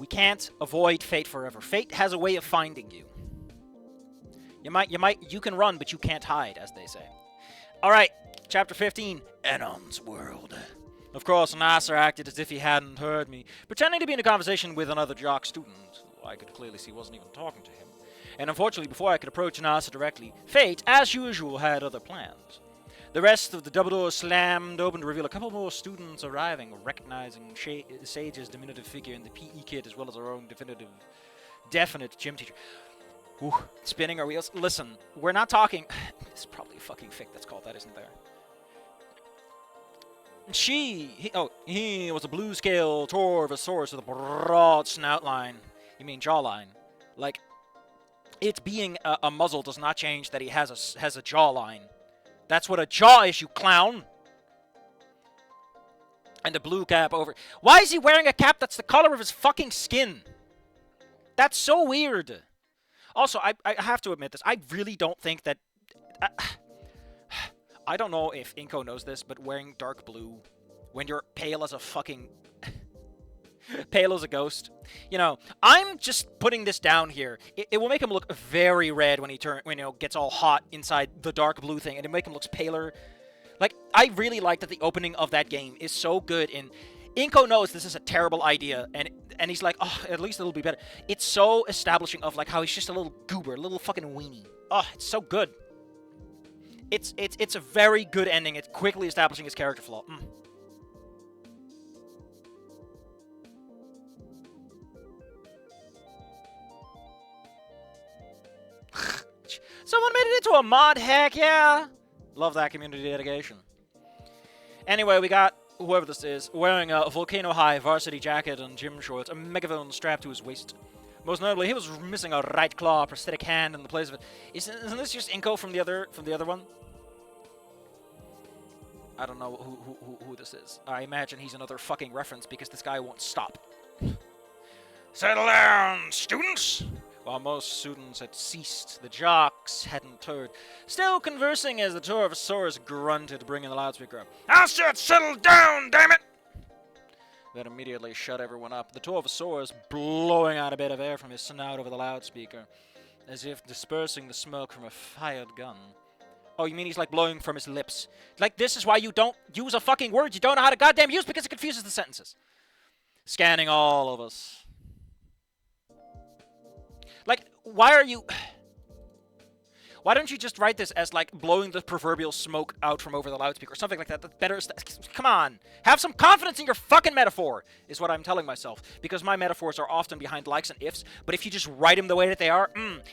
We can't avoid fate forever. Fate has a way of finding you. You can run, but you can't hide, as they say. Alright, chapter 15, Anon's World. Of course, Nasser acted as if he hadn't heard me, pretending to be in a conversation with another jock student, who I could clearly see wasn't even talking to him. And unfortunately, before I could approach Nasser directly, fate, as usual, had other plans. The rest of the double door slammed open to reveal a couple more students arriving, recognizing Sage's diminutive figure in the PE kit, as well as our own definite gym teacher. Ooh, spinning our wheels. Listen, we're not talking... It's probably a fucking fic that's called that, isn't there? He was a blue scale Torvosaurus with a broad snout line. You mean jawline. Like, it being a muzzle does not change that he has a jawline. That's what a jaw is, you clown. And the blue cap over... Why is he wearing a cap that's the color of his fucking skin? That's so weird. Also, I have to admit this. I really don't think that... I don't know if Inko knows this, but wearing dark blue when you're pale as a fucking... pale as a ghost. You know, I'm just putting this down here. It will make him look very red when he gets all hot inside the dark blue thing, and it'll make him look paler. Like, I really like that the opening of that game is so good in... Inko knows this is a terrible idea, and he's like, oh, at least it'll be better. It's so establishing of, like, how he's just a little goober, a little fucking weenie. Oh, it's so good. It's a very good ending. It's quickly establishing his character flaw. Someone made it into a mod, heck yeah! Love that community dedication. Anyway, we got whoever this is wearing a Volcano High varsity jacket and gym shorts, a megaphone strapped to his waist. Most notably, he was missing a right claw, prosthetic hand in the place of it. Isn't this just Inko from the other one? I don't know who this is. I imagine he's another fucking reference because this guy won't stop. Settle down, students! While most students had ceased, the jocks hadn't heard. Still conversing as the Torvosaurus grunted, bringing the loudspeaker up. I said settle down, damn it! That immediately shut everyone up. The Torvosaurus blowing out a bit of air from his snout over the loudspeaker, as if dispersing the smoke from a fired gun. Oh, you mean he's like blowing from his lips? Like, this is why you don't use a fucking word you don't know how to goddamn use, because it confuses the sentences. Scanning all of us. Like, why don't you just write this as, like, blowing the proverbial smoke out from over the loudspeaker or something like that? That's better. Come on. Have some confidence in your fucking metaphor, is what I'm telling myself. Because my metaphors are often behind likes and ifs, but if you just write them the way that they are,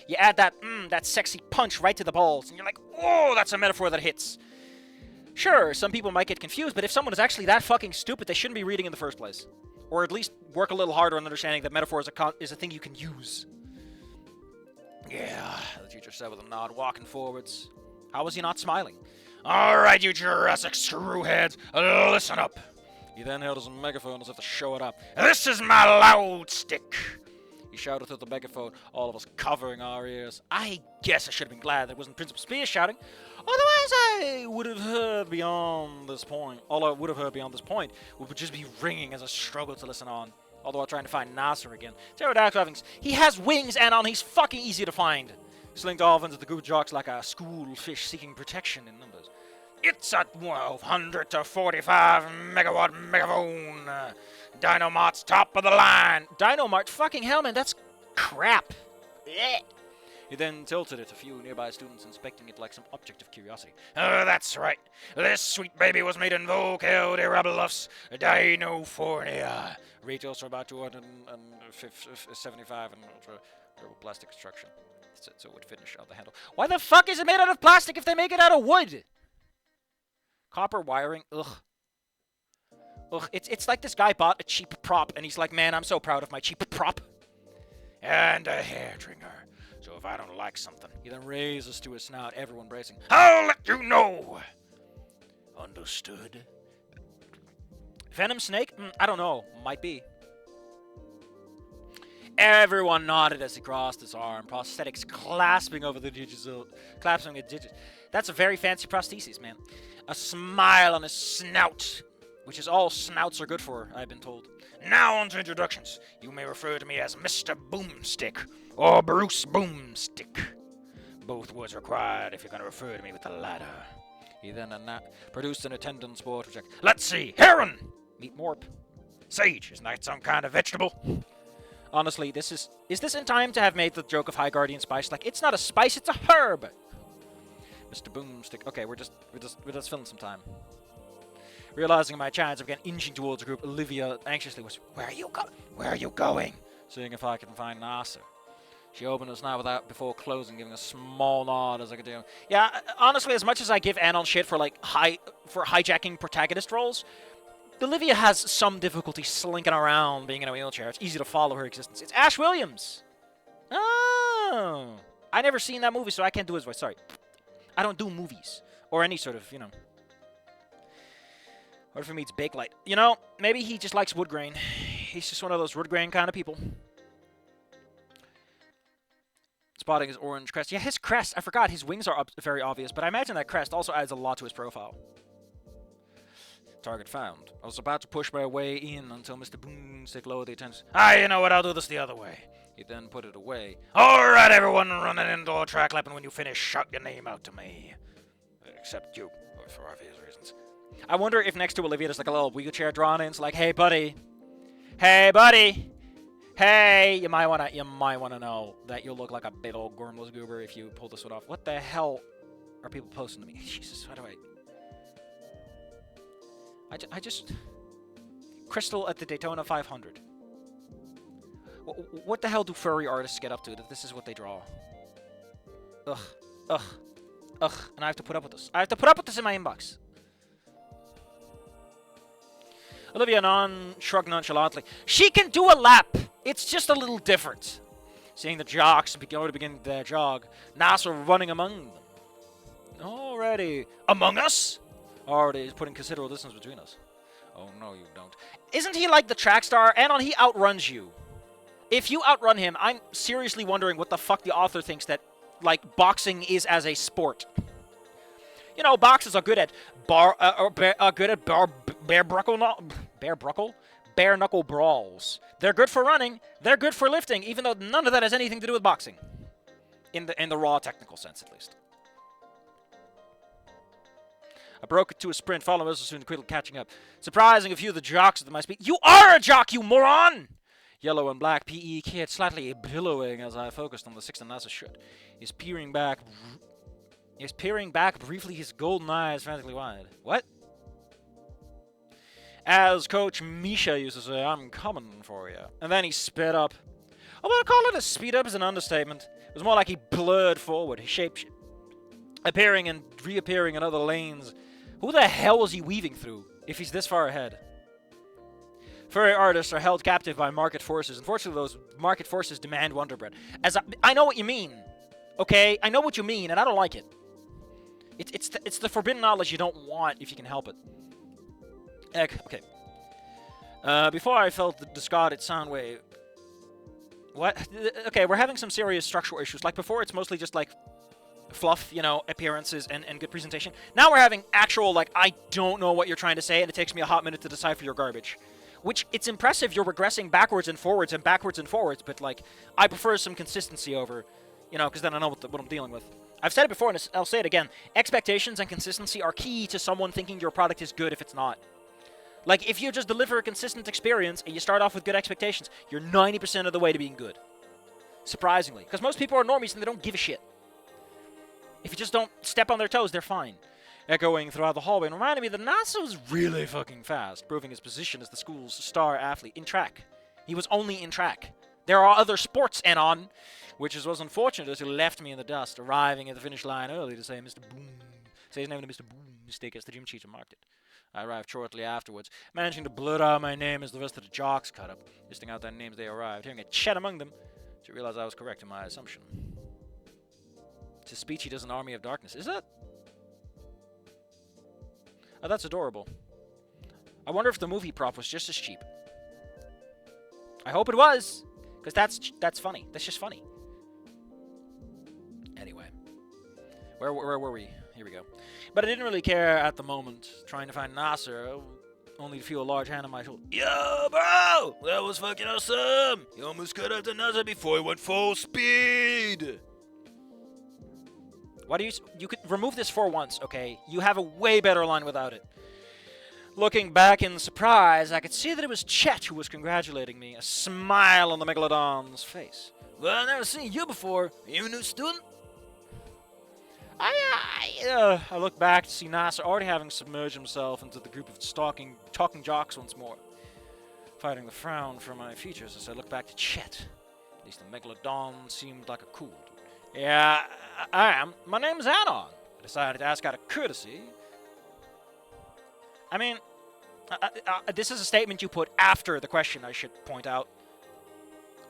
you add that sexy punch right to the balls, and you're like, oh, that's a metaphor that hits. Sure, some people might get confused, but if someone is actually that fucking stupid, they shouldn't be reading in the first place. Or at least work a little harder on understanding that metaphor is a thing you can use. Yeah, the teacher said with a nod, walking forwards. How was he not smiling? All right, you Jurassic screwheads, listen up. He then held his megaphone as if to show it up. This is my loud stick. He shouted through the megaphone, all of us covering our ears. I guess I should have been glad that it wasn't Principal Spears shouting. Otherwise, I would have heard beyond this point. All I would have heard beyond this point would just be ringing as I struggled to listen on. Although I'm trying to find Nasser again. Pterodactyl, he has wings, Anon. He's fucking easy to find. Slinked off into the good jocks like a school fish seeking protection in numbers. It's a 1200 to 45 megawatt megaphone. Dynomart's top of the line. Dynomart? Fucking hell, man. That's crap. Blech. He then tilted it, a few nearby students inspecting it like some object of curiosity. Oh, that's right. This sweet baby was made in Volcal de Rabelus, Dinofornia. Retails for about 275 and durable plastic construction. So it would finish out the handle. Why the fuck is it made out of plastic if they make it out of wood? Copper wiring. Ugh. Ugh. It's like this guy bought a cheap prop and he's like, man, I'm so proud of my cheap prop. And a hair trigger. So if I don't like something, he then raises to his snout, everyone bracing. I'll let you know. Understood. Venom snake? I don't know. Might be. Everyone nodded as he crossed his arm, prosthetics clasping over the digits. That's a very fancy prosthesis, man. A smile on his snout, which is all snouts are good for, I've been told. Now on to introductions. You may refer to me as Mr. Boomstick or Bruce Boomstick. Both words required if you're going to refer to me with the latter. He then produced an attendance board to check. Let's see. Heron! Meet Morp. Sage. Isn't that some kind of vegetable? Honestly, is this in time to have made the joke of High Guardian spice? Like, it's not a spice, it's a herb! Mr. Boomstick. Okay, we're just filling some time. Realizing my chance of getting inching towards the group, Olivia anxiously was, Where are you going? Seeing if I can find Nasser. She opened her snout before closing, giving a small nod as I could do. Yeah, honestly, as much as I give Anon shit for hijacking protagonist roles, Olivia has some difficulty slinking around being in a wheelchair. It's easy to follow her existence. It's Ash Williams! Oh! I never seen that movie, so I can't do his voice. Sorry. I don't do movies. Or any sort of, What if he meets Bakelite? Maybe he just likes wood grain. He's just one of those wood grain kind of people. Spotting his orange crest. Yeah, his crest. I forgot. His wings are very obvious, but I imagine that crest also adds a lot to his profile. Target found. I was about to push my way in until Mr. Boomstick lowered the attention. You know what? I'll do this the other way. He then put it away. Alright, everyone, run an indoor track lap, and when you finish, shout your name out to me. Except you, for obvious reasons. I wonder if next to Olivia there's like a little wheelchair drawn in. It's like, hey, buddy. Hey, buddy. Hey, you might wanna know that you'll look like a big old gormless goober if you pull this one off. What the hell are people posting to me? Jesus, how do I just... Crystal at the Daytona 500. What the hell do furry artists get up to that this is what they draw? Ugh. And I have to put up with this. I have to put up with this in my inbox. Olivia Anon shrugged nonchalantly. She can do a lap. It's just a little different. Seeing the jocks begin their jog, Nasser running among them. Already. Among us? Already is putting considerable distance between us. Oh, no, you don't. Isn't he like the track star? Anon, he outruns you. If you outrun him, I'm seriously wondering what the fuck the author thinks that, like, boxing is as a sport. Boxers are good at bare knuckle brawls. They're good for running. They're good for lifting, even though none of that has anything to do with boxing. In the raw technical sense, at least. I broke it to a sprint, following us soon quickly catching up. Surprising a few of the jocks at my speed. You are a jock, you moron! Yellow and black PE kid slightly billowing as I focused on the sixth and Nasser shot. He's peering back briefly, his golden eyes frantically wide. What? As Coach Misha used to say, I'm coming for you. And then he sped up. Although to call it a speed up is an understatement. It was more like he blurred forward, his shape appearing and reappearing in other lanes. Who the hell was he weaving through, if he's this far ahead? Furry artists are held captive by market forces. Unfortunately, those market forces demand Wonder Bread. I know what you mean, okay? I know what you mean, and I don't like it. It's the forbidden knowledge you don't want if you can help it. Okay. Before I felt the discarded sound wave. What? Okay, we're having some serious structural issues. Like before, it's mostly just like fluff, appearances and good presentation. Now we're having actual, like, I don't know what you're trying to say, and it takes me a hot minute to decipher your garbage. Which, it's impressive you're regressing backwards and forwards, but, like, I prefer some consistency over, because then I know what I'm dealing with. I've said it before, and I'll say it again. Expectations and consistency are key to someone thinking your product is good if it's not. Like, if you just deliver a consistent experience, and you start off with good expectations, you're 90% of the way to being good. Surprisingly. Because most people are normies, and they don't give a shit. If you just don't step on their toes, they're fine. Echoing throughout the hallway and reminded me that Nasser was really fucking fast, proving his position as the school's star athlete in track. He was only in track. There are other sports, Anon, which was unfortunate as he left me in the dust, arriving at the finish line early to say his name to Mr. Boomstick as the gym teacher marked it. I arrived shortly afterwards, managing to blurt out my name as the rest of the jocks cut up, listing out their names as they arrived, hearing a chat among them to realize I was correct in my assumption. To speech he does an army of darkness. Is that? Oh, that's adorable. I wonder if the movie prop was just as cheap. I hope it was, because that's funny. That's just funny. Anyway, where were we? Here we go. But I didn't really care at the moment, trying to find Nasser. only to feel a large hand on my shoulder. Yo, bro! That was fucking awesome! You almost cut out the NASA before he went full speed! Why do you could remove this for once, okay? You have a way better line without it. Looking back in surprise, I could see that it was Chet who was congratulating me, a smile on the Megalodon's face. Well, I've never seen you before. Are you a new student? I look back to see NASA already having submerged himself into the group of talking jocks once more, fighting the frown from my features as I look back to Chet. At least the Megalodon seemed like a cool dude. Yeah, I am. My name's Anon. I decided to ask out of courtesy. I mean, this is a statement you put after the question, I should point out.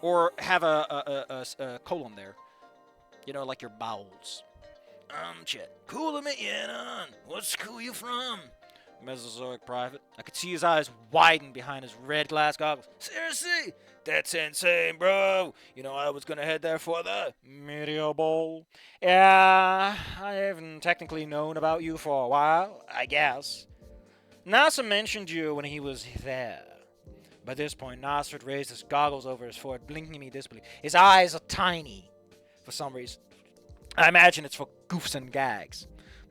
Or have a colon there. You know, like your bowels. Chet. Cool to meet you, Anon. What school you from? Mesozoic private. I could see his eyes widen behind his red glass goggles. Seriously? That's insane, bro. You know, I was gonna head there for the Meteor Bowl. Yeah, I haven't technically known about you for a while, I guess. NASA mentioned you when he was there. By this point, Nasser had raised his goggles over his forehead, blinking at me disbelief. His eyes are tiny, for some reason. I imagine it's for goofs and gags.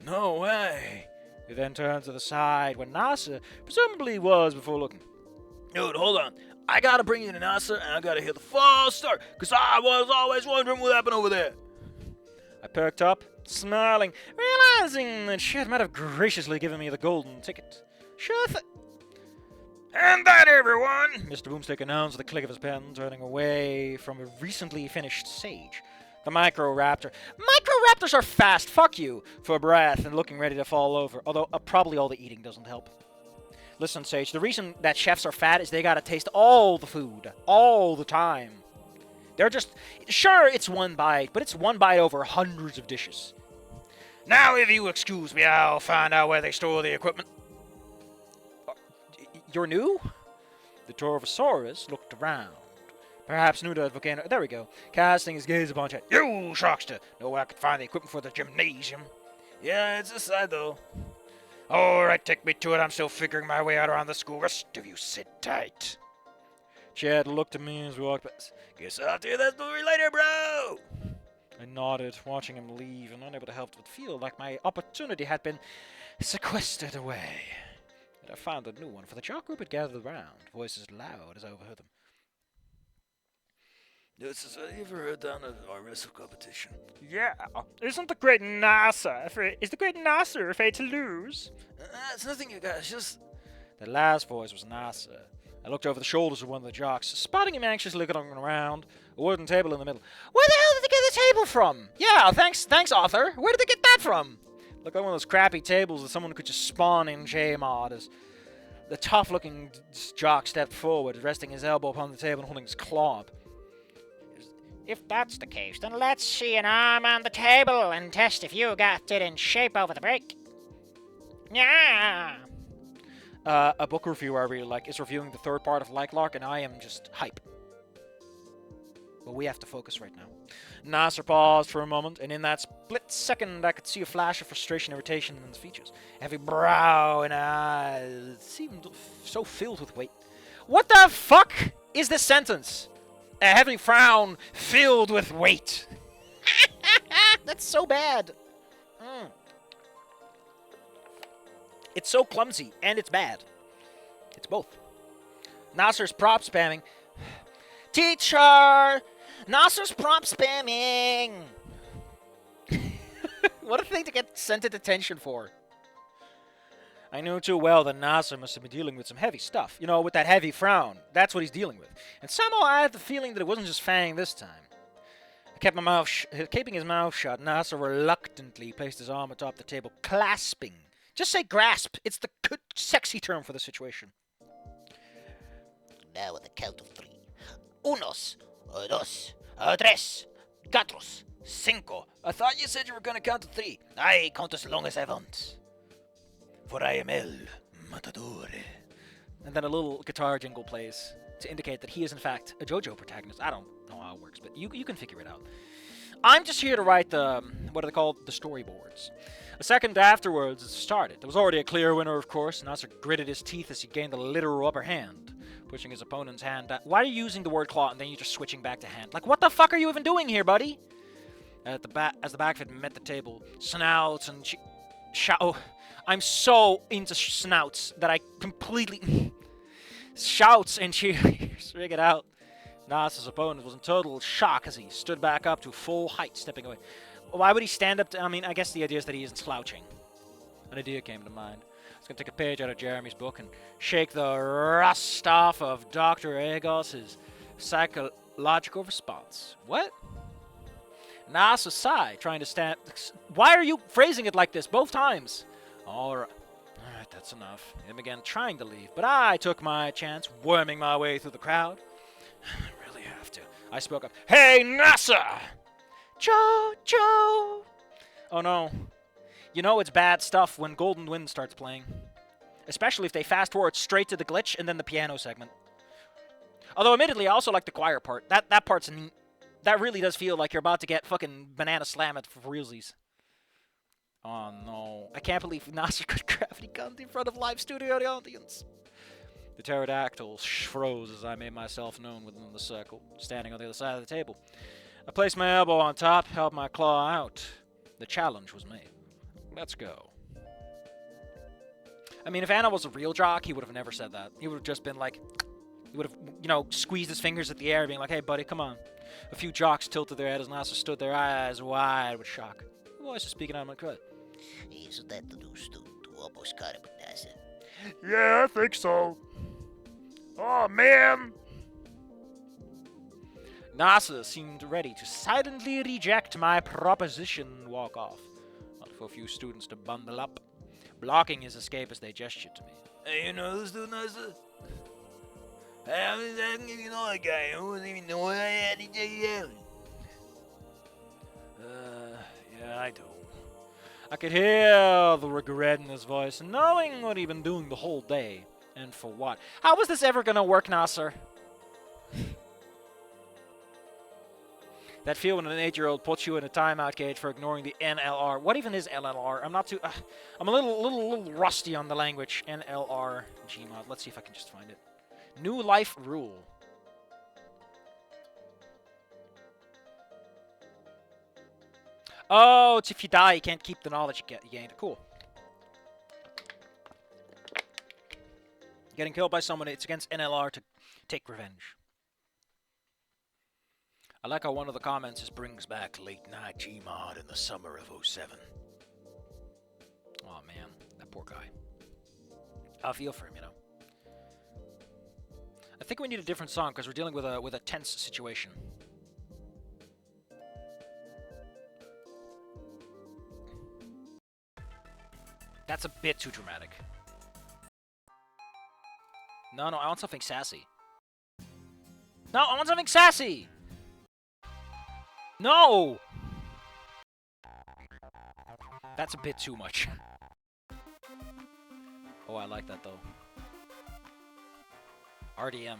No way. He then turned to the side where Nasser presumably was before looking. Dude, hold on. I gotta bring you to Nasser, and I gotta hear the full story, because I was always wondering what happened over there. I perked up, smiling, realizing that Chet might have graciously given me the golden ticket. Sure thing. And that, everyone, Mr. Boomstick announced with a click of his pen, turning away from a recently finished sage. The Microraptor. Microraptors are fast, fuck you, for breath and looking ready to fall over, although probably all the eating doesn't help. Listen, Sage, the reason that chefs are fat is they gotta taste all the food, all the time. They're just, sure, it's one bite, but it's one bite over hundreds of dishes. Now, if you excuse me, I'll find out where they store the equipment. You're new? The Torvosaurus looked around. Perhaps new to the volcano. There we go. Casting his gaze upon Chet. You, Shockster! Know where I could find the equipment for the gymnasium? Yeah, it's this side, though. Alright, take me to it. I'm still figuring my way out around the school. Rest of you sit tight. Chet looked at me as we walked past. Guess I'll tell you that story later, bro! I nodded, watching him leave, and unable to help but feel like my opportunity had been sequestered away. But I found a new one, for the jock group had gathered around, voices loud as I overheard them. This is you ever heard down at our wrestle competition? Yeah. Isn't the great NASA afraid to lose? It's nothing, you guys. Just the last voice was NASA. I looked over the shoulders of one of the jocks, spotting him anxiously looking around. A wooden table in the middle. Where the hell did they get the table from? Yeah, thanks, Arthur. Where did they get that from? Looked like one of those crappy tables that someone could just spawn in JMod as the tough-looking jock stepped forward, resting his elbow upon the table and holding his claw up. If that's the case, then let's see an arm on the table and test if you got it in shape over the break. Yeah. A book reviewer I really like is reviewing the third part of Like Lark, and I am just hype. But we have to focus right now. Nasser paused for a moment, and in that split second, I could see a flash of frustration and irritation in his features. Heavy brow and eyes seemed so filled with weight. What the fuck is this sentence? A heavy frown filled with weight. That's so bad. It's so clumsy, and it's bad. It's both. Nasser's prop spamming. Teacher! Nasser's prop spamming! What a thing to get sent to detention for. I knew too well that Nasser must have been dealing with some heavy stuff. You know, with that heavy frown. That's what he's dealing with. And somehow I had the feeling that it wasn't just Fang this time. I kept my mouth keeping his mouth shut. Nasser reluctantly placed his arm atop the table, clasping. Just say grasp. It's the good, sexy term for the situation. Now at the count of 3. Unos, dos, tres, cuatro, cinco. I thought you said you were going to count to 3. I count as long as I want. For I am El Matador. And then a little guitar jingle plays to indicate that he is in fact a JoJo protagonist. I don't know how it works, but you can figure it out. I'm just here to write the, what are they called? The storyboards. A second afterwards, it started. There was already a clear winner, of course. Nasser gritted his teeth as he gained the literal upper hand, pushing his opponent's hand down. Why are you using the word claw and then you're just switching back to hand? Like, what the fuck are you even doing here, buddy? As the back of it met the table, snouts and oh, I'm so into snouts that I completely shouts and cheers. Rig it out. Nasser's opponent was in total shock as he stood back up to full height, stepping away. Why would he stand up? I mean, I guess the idea is that he isn't slouching. An idea came to mind. I was going to take a page out of Jeremy's book and shake the rust off of Dr. Agos' psychological response. What? Nasser sighed, trying to stand... Why are you phrasing it like this both times? Alright, that's enough. Him again trying to leave, but I took my chance, worming my way through the crowd. I really have to. I spoke up. Hey, Nasser! Joe! Oh no. You know it's bad stuff when Golden Wind starts playing. Especially if they fast forward straight to the glitch and then the piano segment. Although admittedly, I also like the choir part. That part's neat. That really does feel like you're about to get fucking banana slammed for realsies. Oh no. I can't believe Nasser could gravity gun in front of live studio audience. The pterodactyl froze as I made myself known within the circle, standing on the other side of the table. I placed my elbow on top, held my claw out. The challenge was made. Let's go. I mean, if Anon was a real jock, he would have never said that. He would have just been like... He would have, you know, squeezed his fingers at the air, being like, hey, buddy, come on. A few jocks tilted their head as Nasser stood there, eyes wide with shock. The voice is speaking out of my crud. Isn't that the new student who almost caught him with acid? Yeah, I think so. Oh, man. Nasser seemed ready to silently reject my proposition and walk off, not for a few students to bundle up, blocking his escape as they gestured to me. Hey, you know this dude, Nasser? Hey, I was asking if you know a guy who wasn't even know I had to check it out. Yeah, I do. I could hear the regret in his voice, knowing what he'd been doing the whole day, and for what. How was this ever gonna work, Nasser? That feel when an 8-year-old puts you in a timeout cage for ignoring the NLR. What even is LLR? I'm not too... I'm a little rusty on the language. NLR Gmod. Let's see if I can just find it. New life rule. Oh, it's if you die, you can't keep the knowledge you gained. Cool. Getting killed by someone, it's against NLR to take revenge. I like how one of the comments is brings back late night Gmod in the summer of 07. Oh man, that poor guy. I feel for him, you know. I think we need a different song because we're dealing with a tense situation. That's a bit too dramatic. No, I want something sassy. No, I want something sassy! No! That's a bit too much. Oh, I like that, though. RDM.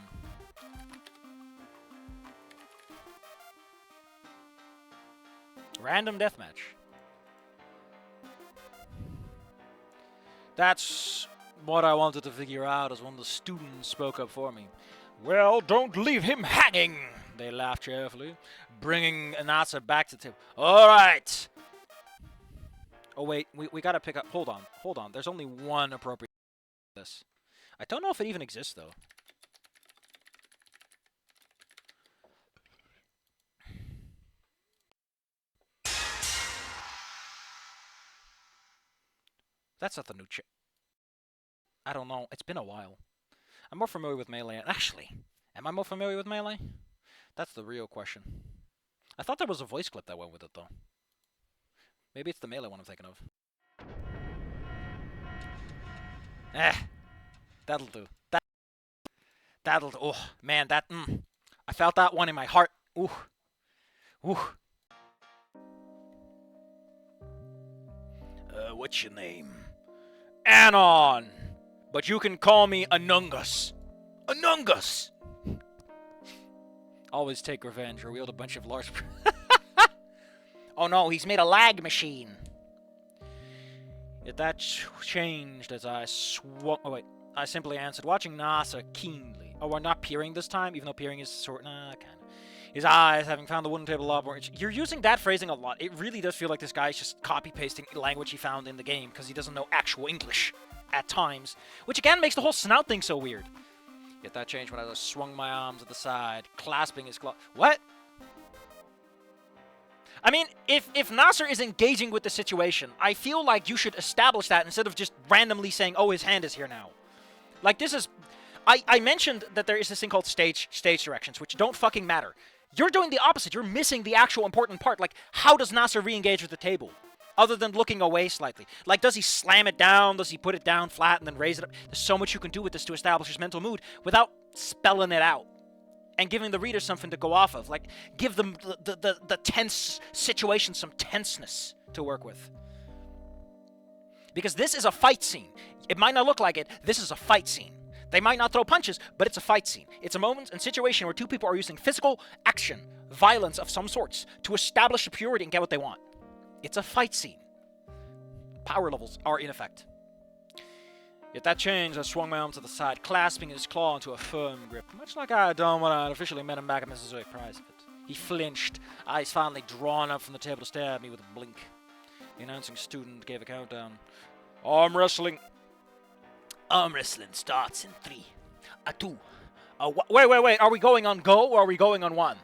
Random deathmatch. That's what I wanted to figure out as one of the students spoke up for me. Well, don't leave him hanging! They laughed cheerfully, bringing Nasser back to the table. Alright! Oh wait, we gotta pick up... Hold on. There's only one appropriate for this. I don't know if it even exists, though. That's not the new chip. I don't know. It's been a while. I'm more familiar with Melee. Actually, am I more familiar with Melee? That's the real question. I thought there was a voice clip that went with it, though. Maybe it's the Melee one I'm thinking of. That'll do. That'll do. Oh, man, that... I felt that one in my heart. Ooh. What's your name? Anon! But you can call me Anungus. Anungus! Always take revenge or wield a bunch of large... Oh no, he's made a lag machine. Yet that changed as I swung. Oh wait, I simply answered, watching Nasser keenly. Oh, we're not peering this time, even though peering is sort. Nah, kind of. His eyes, having found the wooden table a lot more. You're using that phrasing a lot. It really does feel like this guy's just copy pasting language he found in the game because he doesn't know actual English at times, which again makes the whole snout thing so weird. Yet that changed when I swung my arms to the side, clasping his claw. What? I mean, if Nasser is engaging with the situation, I feel like you should establish that instead of just randomly saying, oh, his hand is here now. Like, this is... I mentioned that there is this thing called stage directions, which don't fucking matter. You're doing the opposite. You're missing the actual important part. Like, how does Nasser re-engage with the table? Other than looking away slightly. Like, does he slam it down? Does he put it down flat and then raise it up? There's so much you can do with this to establish his mental mood without spelling it out. And giving the reader something to go off of. Like, give them the tense situation some tenseness to work with. Because this is a fight scene. It might not look like it. This is a fight scene. They might not throw punches, but it's a fight scene. It's a moment and situation where two people are using physical action, violence of some sorts, to establish superiority and get what they want. It's a fight scene. Power levels are in effect. Yet that changed, I swung my arm to the side, clasping his claw into a firm grip, much like I had done when I had officially met him back at Mrs. Prize. He flinched, eyes finally drawn up from the table to stare at me with a blink. The announcing student gave a countdown. Arm wrestling. Arm wrestling starts in 3, 2. Wait. Are we going on go or are we going on 1?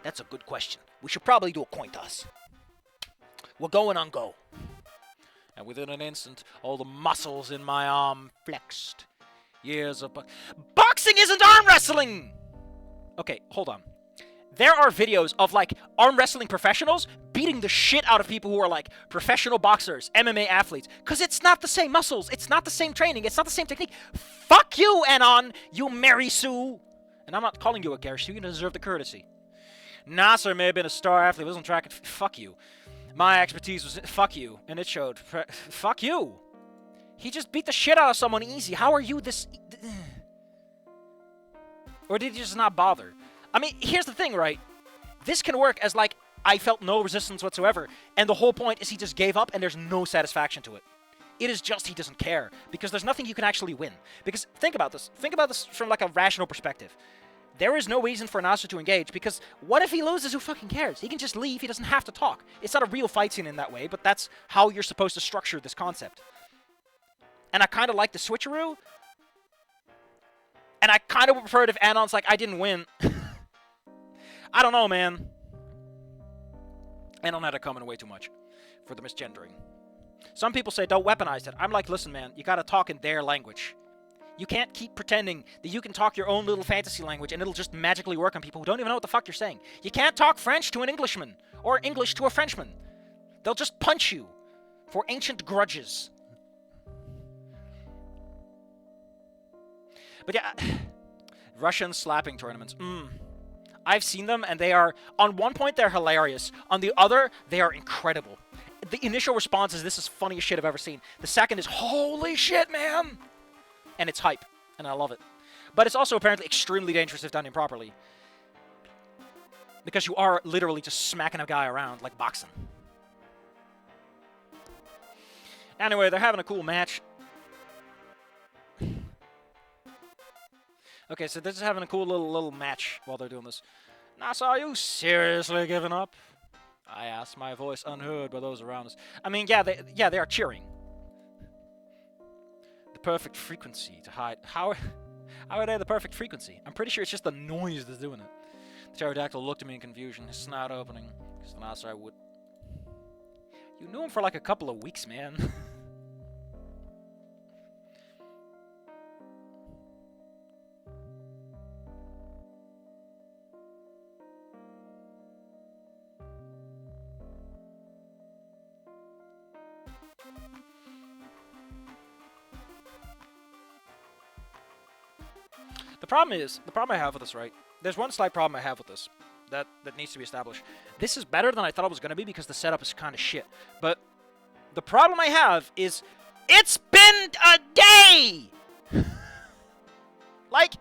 That's a good question. We should probably do a coin toss. We're going on go. And within an instant, all the muscles in my arm flexed. Years of boxing isn't arm wrestling! Okay, hold on. There are videos of, like, arm wrestling professionals beating the shit out of people who are, like, professional boxers, MMA athletes. Because it's not the same muscles. It's not the same training. It's not the same technique. Fuck you, Anon, you Mary Sue. And I'm not calling you a Garish, you deserve the courtesy. Nasser may have been a star athlete, wasn't tracking. Fuck you. My expertise was... Fuck you. And it showed. Fuck you. He just beat the shit out of someone easy. How are you this... Or did he just not bother? I mean, here's the thing, right? This can work as, like, I felt no resistance whatsoever, and the whole point is he just gave up and there's no satisfaction to it. It is just he doesn't care, because there's nothing you can actually win. Because, think about this. Think about this from, like, a rational perspective. There is no reason for Nasser to engage, because what if he loses? Who fucking cares? He can just leave. He doesn't have to talk. It's not a real fight scene in that way, but that's how you're supposed to structure this concept. And I kind of like the switcheroo, and I kind of would prefer it if Anon's like, I didn't win. I don't know, man. Anon had it coming way too much for the misgendering. Some people say, don't weaponize it. I'm like, listen, man, you gotta talk in their language. You can't keep pretending that you can talk your own little fantasy language and it'll just magically work on people who don't even know what the fuck you're saying. You can't talk French to an Englishman or English to a Frenchman. They'll just punch you for ancient grudges. But yeah, Russian slapping tournaments. I've seen them, and they are, on one point, they're hilarious. On the other, they are incredible. The initial response is, this is funniest shit I've ever seen. The second is, holy shit, man! And it's hype, and I love it. But it's also apparently extremely dangerous if done improperly. Because you are literally just smacking a guy around like boxing. Anyway, they're having a cool match. Okay, so they're just having a cool little match while they're doing this. Nasser, are you seriously giving up? I asked, my voice unheard by those around us. I mean, yeah, they are cheering. The perfect frequency to hide. How are they the perfect frequency? I'm pretty sure it's just the noise that's doing it. The pterodactyl looked at me in confusion, his snout opening. Because the Nasser I would... You knew him for like a couple of weeks, man. The problem I have with this, right? There's one slight problem I have with this that needs to be established. This is better than I thought it was going to be because the setup is kind of shit. But the problem I have is, it's been a day! Like,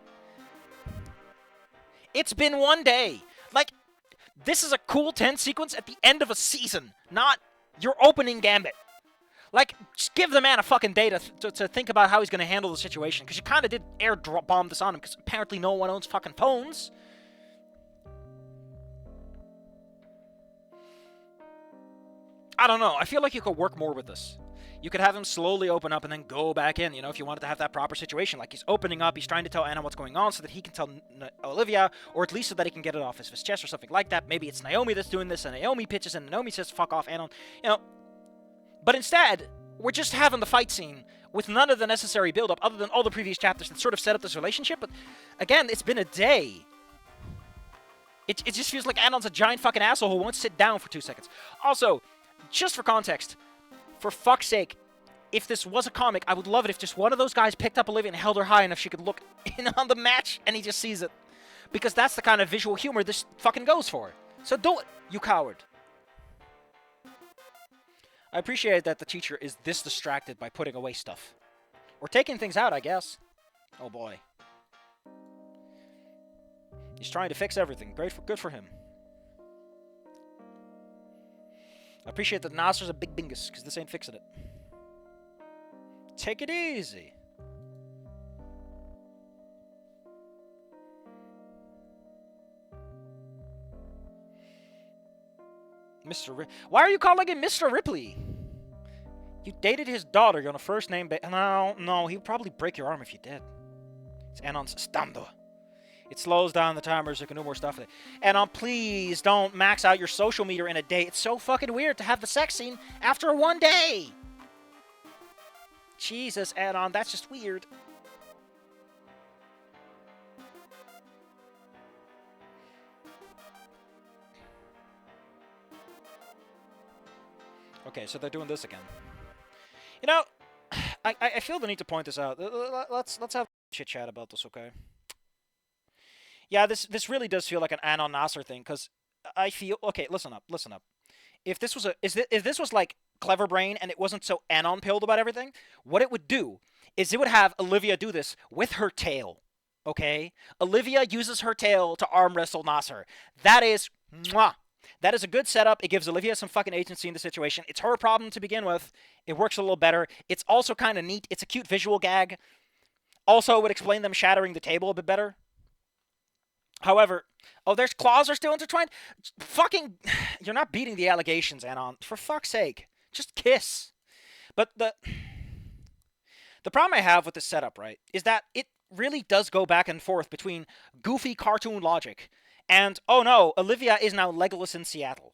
it's been one day. Like, this is a cool 10 sequence at the end of a season, not your opening gambit. Like, just give the man a fucking day to think about how he's going to handle the situation. Because you kind of did air bomb this on him. Because apparently no one owns fucking phones. I don't know. I feel like you could work more with this. You could have him slowly open up and then go back in, you know, if you wanted to have that proper situation. Like, he's opening up, he's trying to tell Anon what's going on so that he can tell Olivia, or at least so that he can get it off his chest or something like that. Maybe it's Naomi that's doing this, and Naomi pitches, and Naomi says, fuck off, Anon. You know, but instead, we're just having the fight scene with none of the necessary build-up other than all the previous chapters that sort of set up this relationship. But, again, it's been a day. It just feels like Anon's a giant fucking asshole who won't sit down for 2 seconds. Also, just for context, for fuck's sake, if this was a comic, I would love it if just one of those guys picked up Olivia and held her high enough she could look in on the match and he just sees it. Because that's the kind of visual humor this fucking goes for. So do it, you coward. I appreciate that the teacher is this distracted by putting away stuff. Or taking things out, I guess. Oh boy. He's trying to fix everything. Good for him. I appreciate that Nasser's a big bingus, because this ain't fixing it. Take it easy. Why are you calling him Mr. Ripley? You dated his daughter. You're on a first name No, he'd probably break your arm if you did. It's Anon's stando. It slows down the timer so you can do more stuff with it. Anon, please don't max out your social meter in a day. It's so fucking weird to have the sex scene after 1 day. Jesus, Anon, that's just weird. Okay, so they're doing this again. You know, I feel the need to point this out. Let's have a chit chat about this, okay? Yeah, this really does feel like an Anon Nasser thing, because I feel... Okay, listen up. If this was if this was like Clever Brain and it wasn't so Anon-pilled about everything, what it would do is it would have Olivia do this with her tail, okay? Olivia uses her tail to arm wrestle Nasser. That is... Mwah! That is a good setup. It gives Olivia some fucking agency in the situation. It's her problem to begin with. It works a little better. It's also kind of neat. It's a cute visual gag. Also, it would explain them shattering the table a bit better. However, oh, their claws are still intertwined? Fucking, you're not beating the allegations, Anon. For fuck's sake. Just kiss. But the problem I have with this setup, right, is that it really does go back and forth between goofy cartoon logic and, oh no, Olivia is now Legolas in Seattle.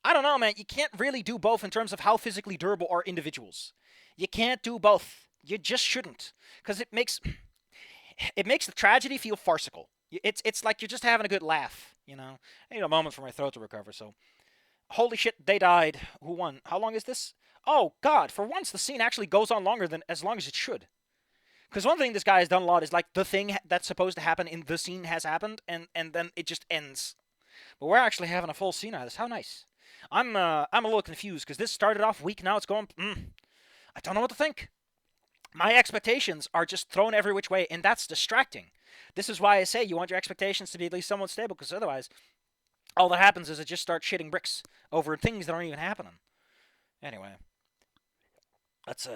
I don't know, man. You can't really do both in terms of how physically durable are individuals. You can't do both. You just shouldn't. Because it makes the tragedy feel farcical. It's like you're just having a good laugh, you know? I need a moment for my throat to recover, so... Holy shit, they died. Who won? How long is this? Oh, God, for once the scene actually goes on longer than as long as it should. Because one thing this guy has done a lot is, like, the thing that's supposed to happen in the scene has happened, and then it just ends. But we're actually having a full scene out of this. How nice. I'm a little confused, because this started off weak, now it's going... I don't know what to think. My expectations are just thrown every which way, and that's distracting. This is why I say you want your expectations to be at least somewhat stable, because otherwise, all that happens is it just starts shitting bricks over things that aren't even happening. Anyway, let's